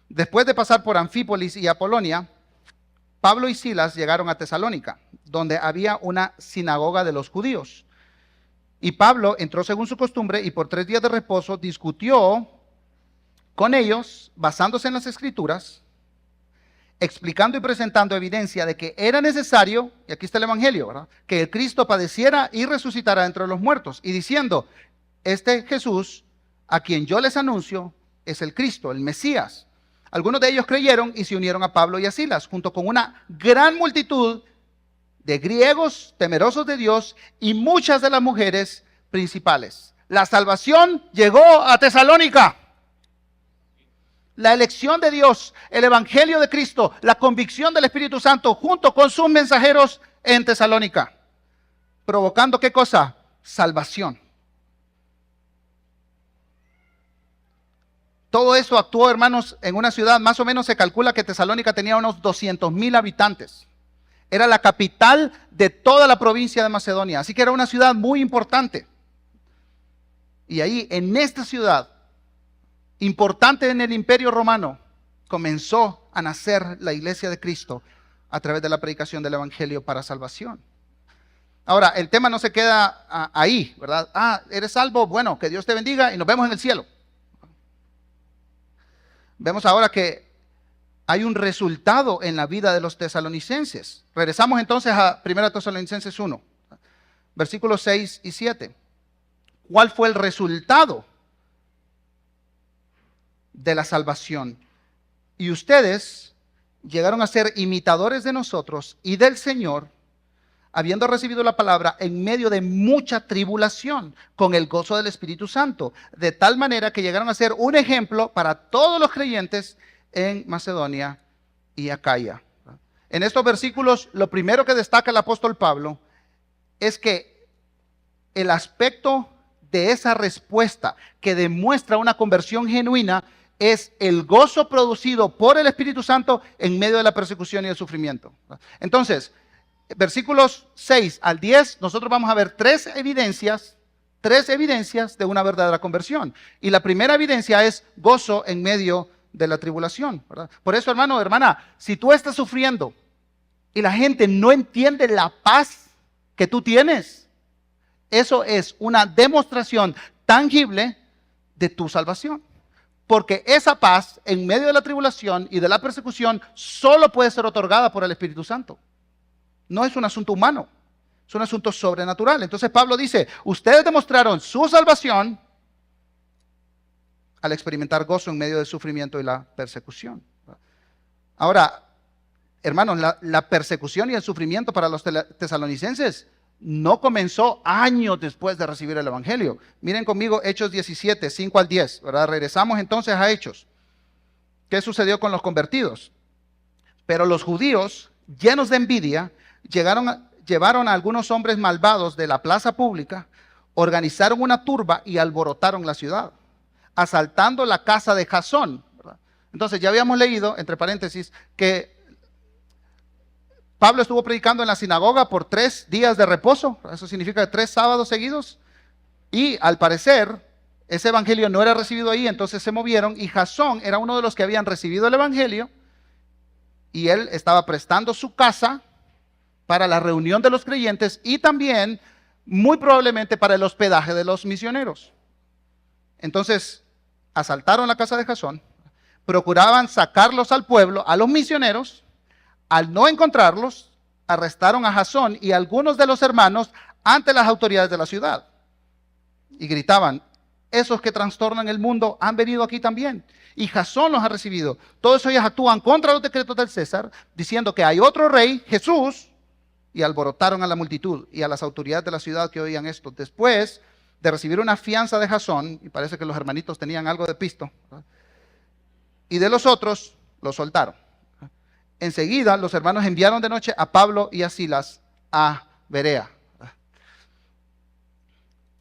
Después de pasar por Anfípolis y Apolonia, Pablo y Silas llegaron a Tesalónica, donde había una sinagoga de los judíos. Y Pablo entró según su costumbre y por 3 días de reposo discutió con ellos, basándose en las Escrituras, explicando y presentando evidencia de que era necesario, y aquí está el evangelio, ¿verdad?, que el Cristo padeciera y resucitara entre los muertos, y diciendo, este Jesús, a quien yo les anuncio, es el Cristo, el Mesías. Algunos de ellos creyeron y se unieron a Pablo y a Silas, junto con una gran multitud de griegos temerosos de Dios y muchas de las mujeres principales. La salvación llegó a Tesalónica. La elección de Dios, el evangelio de Cristo, la convicción del Espíritu Santo junto con sus mensajeros en Tesalónica. ¿Provocando qué cosa? Salvación. Todo esto actuó, hermanos, en una ciudad, más o menos se calcula que Tesalónica tenía unos 200,000 habitantes. Era la capital de toda la provincia de Macedonia, así que era una ciudad muy importante. Y ahí, en esta ciudad, importante en el Imperio Romano, comenzó a nacer la iglesia de Cristo a través de la predicación del evangelio para salvación. Ahora, el tema no se queda ahí, ¿verdad? ¿Eres salvo? Bueno, que Dios te bendiga y nos vemos en el cielo. Vemos ahora que hay un resultado en la vida de los tesalonicenses. Regresamos entonces a 1 Tesalonicenses 1, versículos 6 y 7. ¿Cuál fue el resultado de la salvación? Y ustedes llegaron a ser imitadores de nosotros y del Señor, habiendo recibido la palabra en medio de mucha tribulación, con el gozo del Espíritu Santo, de tal manera que llegaron a ser un ejemplo para todos los creyentes en Macedonia y Acaya. En estos versículos, lo primero que destaca el apóstol Pablo es que el aspecto de esa respuesta que demuestra una conversión genuina es el gozo producido por el Espíritu Santo en medio de la persecución y el sufrimiento. Entonces, versículos 6 al 10, nosotros vamos a ver tres evidencias de una verdadera conversión. Y la primera evidencia es gozo en medio de la tribulación, ¿verdad? Por eso, hermano, hermana, si tú estás sufriendo y la gente no entiende la paz que tú tienes, eso es una demostración tangible de tu salvación. Porque esa paz en medio de la tribulación y de la persecución solo puede ser otorgada por el Espíritu Santo. No es un asunto humano, es un asunto sobrenatural. Entonces Pablo dice, ustedes demostraron su salvación al experimentar gozo en medio del sufrimiento y la persecución. Ahora, hermanos, la persecución y el sufrimiento para los tesalonicenses no comenzó años después de recibir el evangelio. Miren conmigo Hechos 17, 5 al 10, ¿verdad? Regresamos entonces a Hechos. ¿Qué sucedió con los convertidos? Pero los judíos, llenos de envidia, llevaron a algunos hombres malvados de la plaza pública, organizaron una turba y alborotaron la ciudad, asaltando la casa de Jasón, ¿verdad? Entonces ya habíamos leído, entre paréntesis, que Pablo estuvo predicando en la sinagoga por 3 días de reposo. Eso significa 3 sábados seguidos. Y al parecer, ese evangelio no era recibido ahí, entonces se movieron. Y Jasón era uno de los que habían recibido el evangelio. Y él estaba prestando su casa para la reunión de los creyentes y también, muy probablemente, para el hospedaje de los misioneros. Entonces, asaltaron la casa de Jasón, procuraban sacarlos al pueblo, a los misioneros. Al no encontrarlos, arrestaron a Jasón y a algunos de los hermanos ante las autoridades de la ciudad. Y gritaban: esos que trastornan el mundo han venido aquí también. Y Jasón los ha recibido. Todos ellos actúan contra los decretos del César, diciendo que hay otro rey, Jesús, y alborotaron a la multitud y a las autoridades de la ciudad que oían esto. Después de recibir una fianza de Jasón, y parece que los hermanitos tenían algo de pisto, ¿verdad?, y de los otros, los soltaron. Enseguida los hermanos enviaron de noche a Pablo y a Silas a Berea.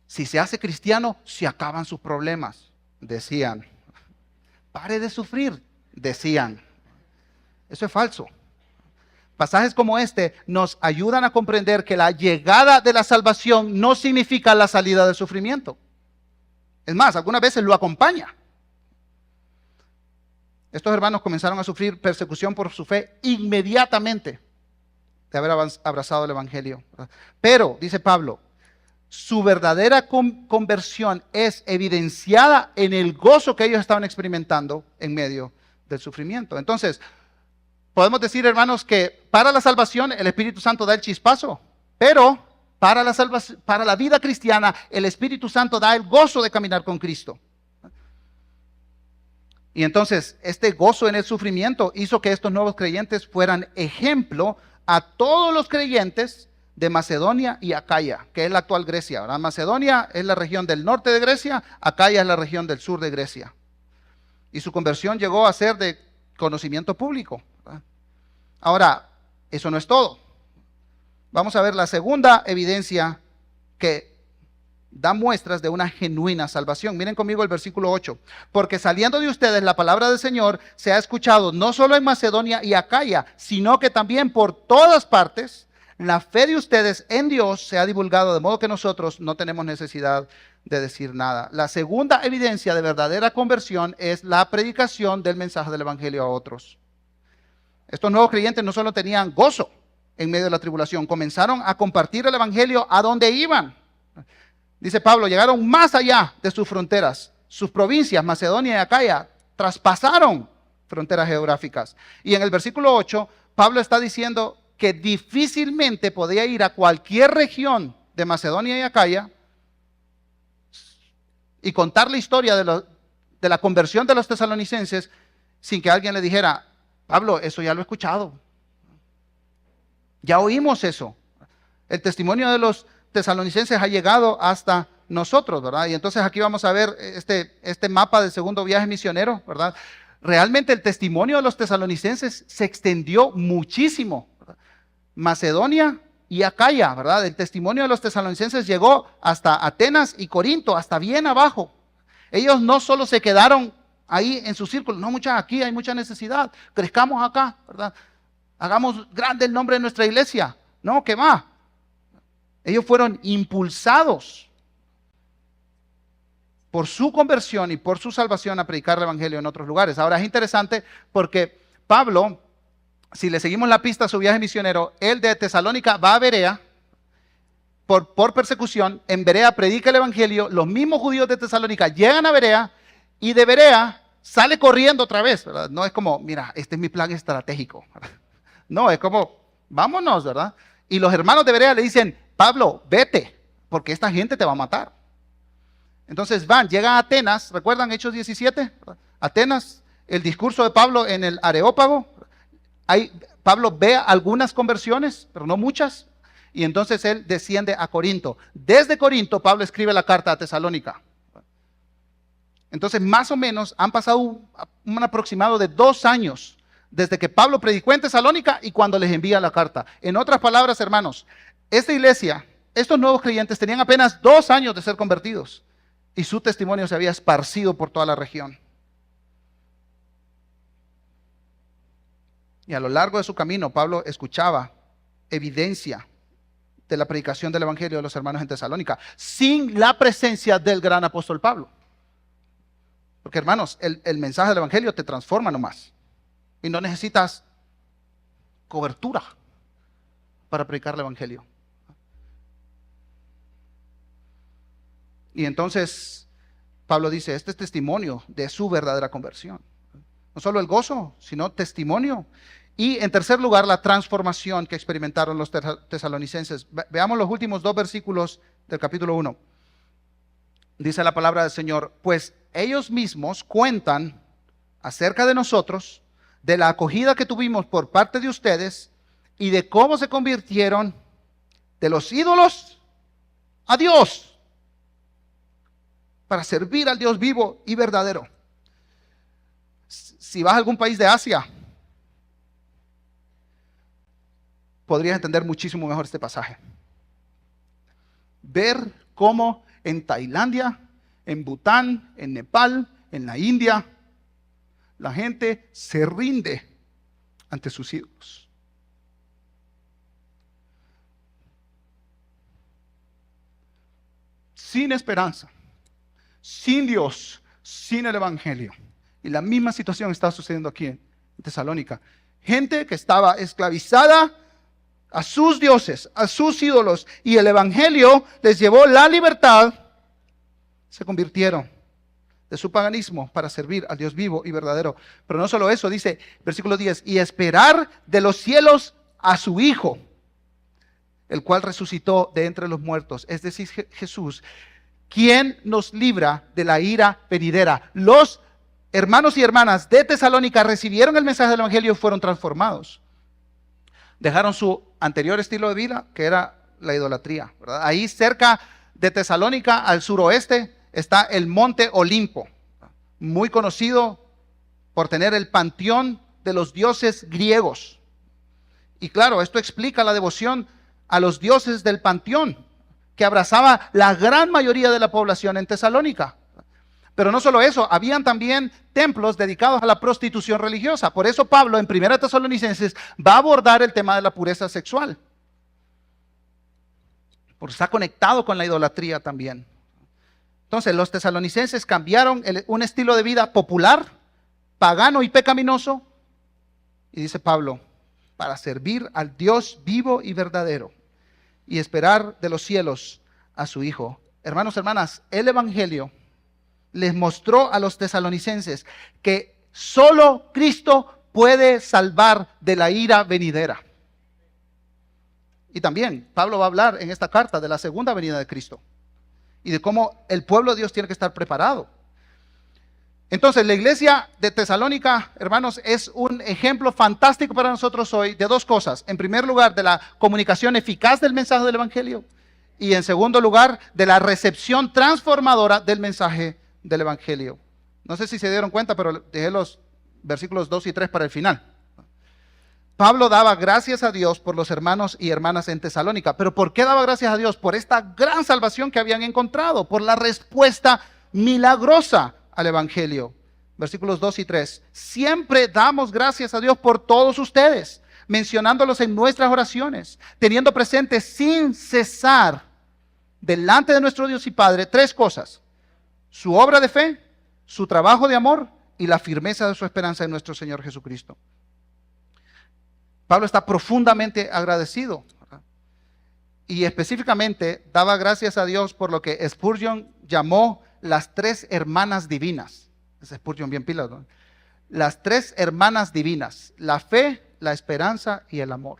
Si se hace cristiano, se acaban sus problemas, decían. Pare de sufrir, decían. Eso es falso. Pasajes como este nos ayudan a comprender que la llegada de la salvación no significa la salida del sufrimiento. Es más, algunas veces lo acompaña. Estos hermanos comenzaron a sufrir persecución por su fe inmediatamente de haber abrazado el evangelio. Pero, dice Pablo, su verdadera conversión es evidenciada en el gozo que ellos estaban experimentando en medio del sufrimiento. Entonces, podemos decir, hermanos, que para la salvación el Espíritu Santo da el chispazo, pero para la vida cristiana el Espíritu Santo da el gozo de caminar con Cristo. Y entonces, este gozo en el sufrimiento hizo que estos nuevos creyentes fueran ejemplo a todos los creyentes de Macedonia y Acaya, que es la actual Grecia, ¿verdad? Macedonia es la región del norte de Grecia, Acaya es la región del sur de Grecia. Y su conversión llegó a ser de conocimiento público, ¿verdad? Ahora, eso no es todo. Vamos a ver la segunda evidencia que da muestras de una genuina salvación. Miren conmigo el versículo 8. Porque saliendo de ustedes la palabra del Señor se ha escuchado no solo en Macedonia y Acaya, sino que también por todas partes. La fe de ustedes en Dios se ha divulgado, de modo que nosotros no tenemos necesidad de decir nada. La segunda evidencia de verdadera conversión es la predicación del mensaje del evangelio a otros. Estos nuevos creyentes no solo tenían gozo en medio de la tribulación, comenzaron a compartir el evangelio a donde iban. Dice Pablo, llegaron más allá de sus fronteras. Sus provincias, Macedonia y Acaya, traspasaron fronteras geográficas. Y en el versículo 8, Pablo está diciendo que difícilmente podía ir a cualquier región de Macedonia y Acaya y contar la historia de la conversión de los tesalonicenses sin que alguien le dijera: Pablo, eso ya lo he escuchado. Ya oímos eso. El testimonio de los tesalonicenses ha llegado hasta nosotros, ¿verdad? Y entonces aquí vamos a ver este mapa del segundo viaje misionero, ¿verdad? Realmente el testimonio de los tesalonicenses se extendió muchísimo, ¿verdad? Macedonia y Acaya, ¿verdad? El testimonio de los tesalonicenses llegó hasta Atenas y Corinto, hasta bien abajo. Ellos no solo se quedaron ahí en su círculo, no, aquí hay mucha necesidad, crezcamos acá, ¿verdad? Hagamos grande el nombre de nuestra iglesia. No, ¿qué más? Ellos fueron impulsados por su conversión y por su salvación a predicar el evangelio en otros lugares. Ahora es interesante porque Pablo, si le seguimos la pista a su viaje misionero, él de Tesalónica va a Berea por persecución. En Berea predica el evangelio, los mismos judíos de Tesalónica llegan a Berea y de Berea sale corriendo otra vez, ¿verdad? No es como, mira, este es mi plan estratégico, ¿verdad? No, es como, vámonos, ¿verdad? Y los hermanos de Berea le dicen: Pablo, vete, porque esta gente te va a matar. Entonces llegan a Atenas, ¿recuerdan Hechos 17? Atenas, el discurso de Pablo en el Areópago. Pablo ve algunas conversiones, pero no muchas, y entonces él desciende a Corinto. Desde Corinto, Pablo escribe la carta a Tesalónica. Entonces, más o menos, han pasado un aproximado de 2 años desde que Pablo predicó en Tesalónica y cuando les envía la carta. En otras palabras, hermanos, esta iglesia, estos nuevos creyentes tenían apenas 2 años de ser convertidos y su testimonio se había esparcido por toda la región. Y a lo largo de su camino, Pablo escuchaba evidencia de la predicación del evangelio de los hermanos en Tesalónica, sin la presencia del gran apóstol Pablo. Porque, hermanos, el mensaje del evangelio te transforma nomás. Y no necesitas cobertura para predicar el evangelio. Y entonces Pablo dice, este es testimonio de su verdadera conversión. No solo el gozo, sino testimonio. Y en tercer lugar, la transformación que experimentaron los tesalonicenses. Veamos los últimos 2 versículos del capítulo 1. Dice la palabra del Señor, pues ellos mismos cuentan acerca de nosotros, de la acogida que tuvimos por parte de ustedes y de cómo se convirtieron de los ídolos a Dios para servir al Dios vivo y verdadero. Si vas a algún país de Asia, podrías entender muchísimo mejor este pasaje. Ver cómo en Tailandia, en Bután, en Nepal, en la India, la gente se rinde ante sus ídolos. Sin esperanza, sin Dios, sin el evangelio. Y la misma situación está sucediendo aquí en Tesalónica. Gente que estaba esclavizada a sus dioses, a sus ídolos, y el evangelio les llevó la libertad, se convirtieron de su paganismo para servir al Dios vivo y verdadero. Pero no solo eso, dice versículo 10, y esperar de los cielos a su Hijo, el cual resucitó de entre los muertos, es decir, Jesús, quien nos libra de la ira venidera. Los hermanos y hermanas de Tesalónica recibieron el mensaje del evangelio y fueron transformados. Dejaron su anterior estilo de vida, que era la idolatría, ¿verdad? Ahí cerca de Tesalónica, al suroeste, está el monte Olimpo, muy conocido por tener el panteón de los dioses griegos. Y claro, esto explica la devoción a los dioses del panteón, que abrazaba la gran mayoría de la población en Tesalónica. Pero no solo eso, habían también templos dedicados a la prostitución religiosa. Por eso Pablo en 1 Tesalonicenses va a abordar el tema de la pureza sexual. Porque está conectado con la idolatría también. Entonces los tesalonicenses cambiaron un estilo de vida popular, pagano y pecaminoso. Y dice Pablo, para servir al Dios vivo y verdadero y esperar de los cielos a su Hijo. Hermanos, hermanas, el evangelio les mostró a los tesalonicenses que solo Cristo puede salvar de la ira venidera. Y también Pablo va a hablar en esta carta de la segunda venida de Cristo y de cómo el pueblo de Dios tiene que estar preparado. Entonces, la iglesia de Tesalónica, hermanos, es un ejemplo fantástico para nosotros hoy de 2 cosas. En primer lugar, de la comunicación eficaz del mensaje del evangelio. Y en segundo lugar, de la recepción transformadora del mensaje del evangelio. No sé si se dieron cuenta, pero dejé los versículos 2 y 3 para el final. Pablo daba gracias a Dios por los hermanos y hermanas en Tesalónica. ¿Pero por qué daba gracias a Dios? Por esta gran salvación que habían encontrado, por la respuesta milagrosa al evangelio. Versículos 2 y 3. Siempre damos gracias a Dios por todos ustedes, mencionándolos en nuestras oraciones, teniendo presente sin cesar delante de nuestro Dios y Padre 3 cosas: su obra de fe, su trabajo de amor y la firmeza de su esperanza en nuestro Señor Jesucristo. Pablo está profundamente agradecido y específicamente daba gracias a Dios por lo que Spurgeon llamó las 3 hermanas divinas. Es Spurgeon bien pila, ¿no? Las 3 hermanas divinas: la fe, la esperanza y el amor.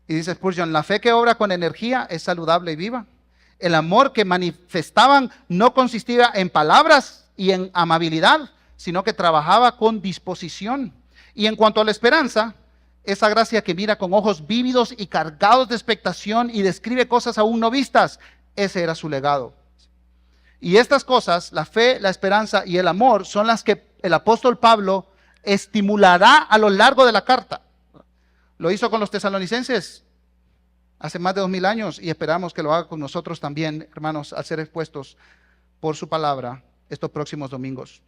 Y dice Spurgeon, la fe que obra con energía es saludable y viva. El amor que manifestaban no consistía en palabras y en amabilidad, sino que trabajaba con disposición. Y en cuanto a la esperanza, esa gracia que mira con ojos vívidos y cargados de expectación y describe cosas aún no vistas, ese era su legado. Y estas cosas, la fe, la esperanza y el amor, son las que el apóstol Pablo estimulará a lo largo de la carta. Lo hizo con los tesalonicenses hace más de 2000 años y esperamos que lo haga con nosotros también, hermanos, al ser expuestos por su palabra estos próximos domingos.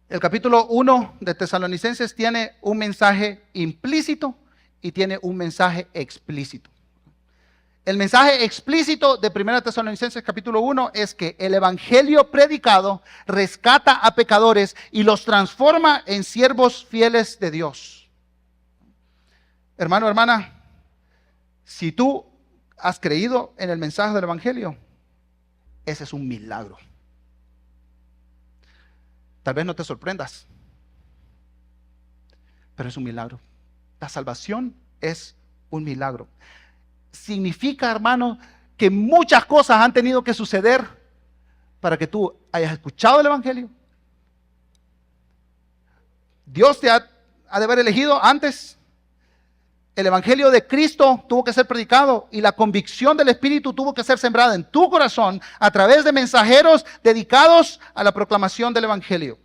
El capítulo 1 de Tesalonicenses tiene un mensaje implícito y tiene un mensaje explícito. El mensaje explícito de 1 Tesalonicenses capítulo 1 es que el evangelio predicado rescata a pecadores y los transforma en siervos fieles de Dios. Hermano, hermana, si tú has creído en el mensaje del evangelio, ese es un milagro. Tal vez no te sorprendas, pero es un milagro. La salvación es un milagro. Significa, hermano, que muchas cosas han tenido que suceder para que tú hayas escuchado el evangelio. Dios te ha de haber elegido antes. El evangelio de Cristo tuvo que ser predicado y la convicción del Espíritu tuvo que ser sembrada en tu corazón a través de mensajeros dedicados a la proclamación del evangelio.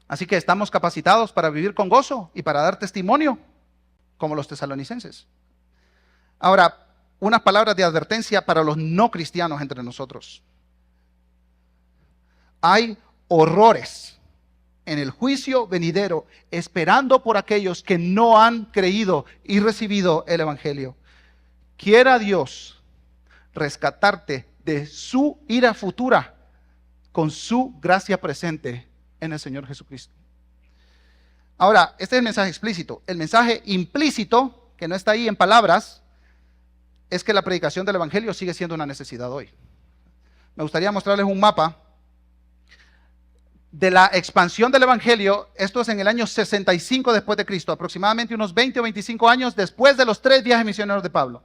Así que estamos capacitados para vivir con gozo y para dar testimonio como los tesalonicenses. Ahora, unas palabras de advertencia para los no cristianos entre nosotros. Hay horrores en el juicio venidero, esperando por aquellos que no han creído y recibido el evangelio. Quiera Dios rescatarte de su ira futura con su gracia presente en el Señor Jesucristo. Ahora, este es el mensaje explícito. El mensaje implícito, que no está ahí en palabras, es que la predicación del evangelio sigue siendo una necesidad hoy. Me gustaría mostrarles un mapa de la expansión del evangelio. Esto es en el año 65 después de Cristo, aproximadamente unos 20 o 25 años después de los 3 viajes misioneros de Pablo.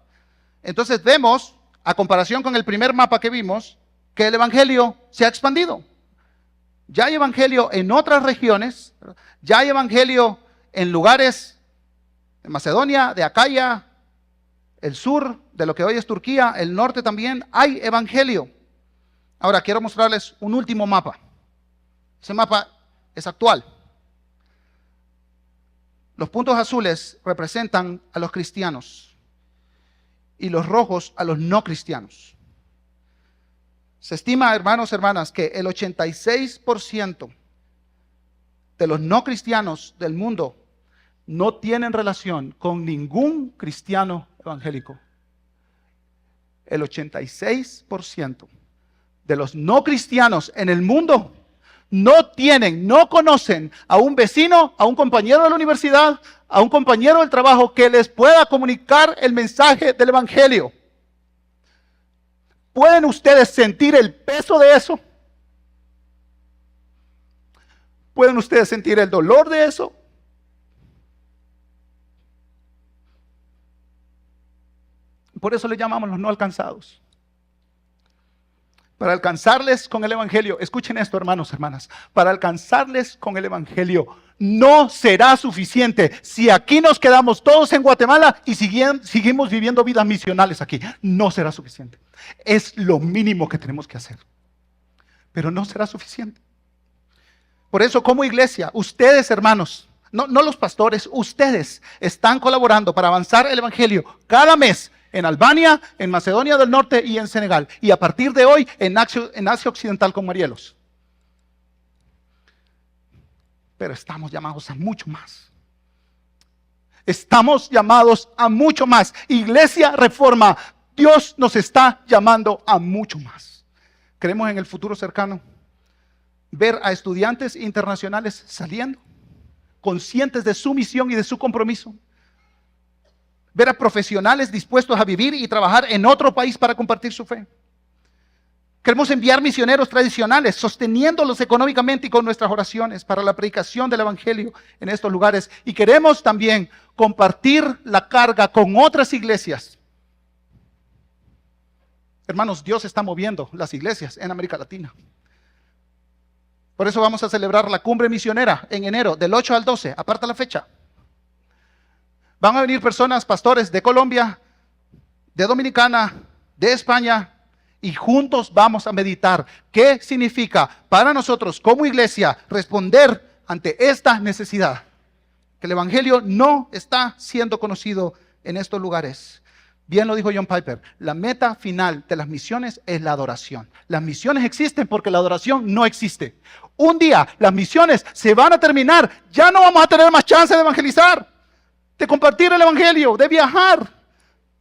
Entonces vemos, a comparación con el primer mapa que vimos, que el evangelio se ha expandido. Ya hay evangelio en otras regiones, ya hay evangelio en lugares de Macedonia, de Acaya, el sur de lo que hoy es Turquía, el norte también, hay evangelio. Ahora quiero mostrarles un último mapa. Ese mapa es actual. Los puntos azules representan a los cristianos y los rojos a los no cristianos. Se estima, hermanos, hermanas, que el 86% de los no cristianos del mundo no tienen relación con ningún cristiano evangélico. El 86% de los no cristianos en el mundo no conocen a un vecino, a un compañero de la universidad, a un compañero del trabajo que les pueda comunicar el mensaje del evangelio. ¿Pueden ustedes sentir el peso de eso? ¿Pueden ustedes sentir el dolor de eso? Por eso le llamamos los no alcanzados. Para alcanzarles con el evangelio, escuchen esto, hermanos, hermanas, para alcanzarles con el evangelio no será suficiente si aquí nos quedamos todos en Guatemala y seguimos viviendo vidas misionales aquí. No será suficiente. Es lo mínimo que tenemos que hacer. Pero no será suficiente. Por eso, como iglesia, ustedes, hermanos, no los pastores, ustedes están colaborando para avanzar el evangelio cada mes en Albania, en Macedonia del Norte y en Senegal. Y a partir de hoy en Asia Occidental con Marielos. Pero estamos llamados a mucho más. Estamos llamados a mucho más. Iglesia Reforma, Dios nos está llamando a mucho más. Creemos en el futuro cercano ver a estudiantes internacionales saliendo, conscientes de su misión y de su compromiso. Ver a profesionales dispuestos a vivir y trabajar en otro país para compartir su fe. Queremos enviar misioneros tradicionales, sosteniéndolos económicamente y con nuestras oraciones para la predicación del evangelio en estos lugares. Y queremos también compartir la carga con otras iglesias. Hermanos, Dios está moviendo las iglesias en América Latina. Por eso vamos a celebrar la cumbre misionera en enero, del 8 al 12. Aparta la fecha. Van a venir personas, pastores de Colombia, de Dominicana, de España Y juntos vamos a meditar qué significa para nosotros como iglesia responder ante esta necesidad. Que el evangelio no está siendo conocido en estos lugares. Bien lo dijo John Piper, la meta final de las misiones es la adoración. Las misiones existen porque la adoración no existe. Un día las misiones se van a terminar, ya no vamos a tener más chance de evangelizar, de compartir el evangelio, de viajar,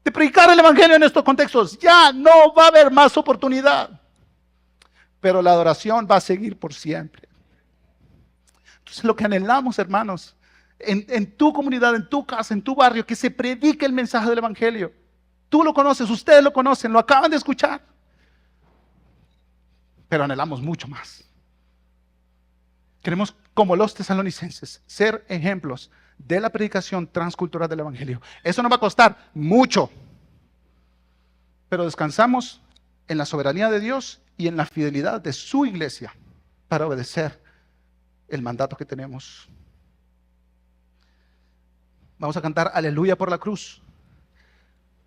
de predicar el evangelio en estos contextos. Ya no va a haber más oportunidad. Pero la adoración va a seguir por siempre. Entonces lo que anhelamos, hermanos, en tu comunidad, en tu casa, en tu barrio, que se predique el mensaje del evangelio. Tú lo conoces, ustedes lo conocen, lo acaban de escuchar. Pero anhelamos mucho más. Queremos, como los tesalonicenses, ser ejemplos de la predicación transcultural del evangelio. Eso nos va a costar mucho. Pero descansamos en la soberanía de Dios y en la fidelidad de su iglesia para obedecer el mandato que tenemos. Vamos a cantar Aleluya por la cruz.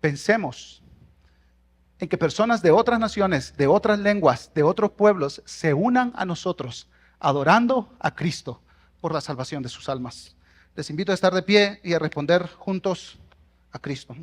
Pensemos en que personas de otras naciones, de otras lenguas, de otros pueblos, se unan a nosotros, adorando a Cristo por la salvación de sus almas. Les invito a estar de pie y a responder juntos a Cristo.